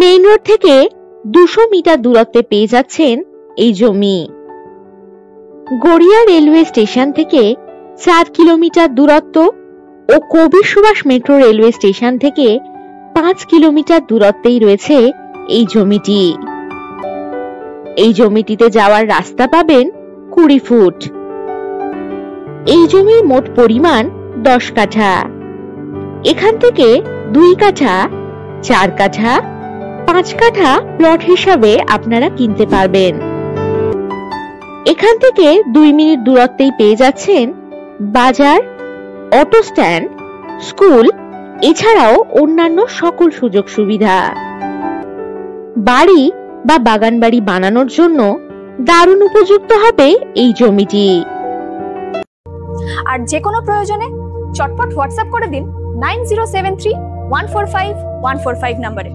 Main road থেকে 200 metre দূরত্বে পেয়ে যাচ্ছেন এই জমি। গড়িয়া রেলওয়ে স্টেশন থেকে 4 কিলোমিটার দূরত্ব ও কবির সুভাষ মেট্রো রেলওয়ে স্টেশন থেকে 5 কিলোমিটার দূরত্বেই রয়েছে এই জমিটি। এই জমিটিতে যাওয়ার রাস্তা পাবেন 20 ফুট। এই জমির মোট পরিমাণ 10 কাঠা। এখান থেকে 2 কাঠা, 4 কাঠা, 5 কাঠা প্লট হিসাবে আপনারা কিনতে পারবেন। এখান থেকে 2 মিনিট দূরত্বেই পেয়ে যাচ্ছেন বাজার, অটো স্ট্যান্ড, স্কুল, এছাড়াও অন্যান্য সকল সুযোগ সুবিধা। বাড়ি বা বাগান বাড়ি বানানোর জন্য দারুণ উপযুক্ত হবে এই জমিটি। আর যে কোনো প্রয়োজনে চটপট হোয়াটসঅ্যাপ করে দিন 9073145145 নম্বরে।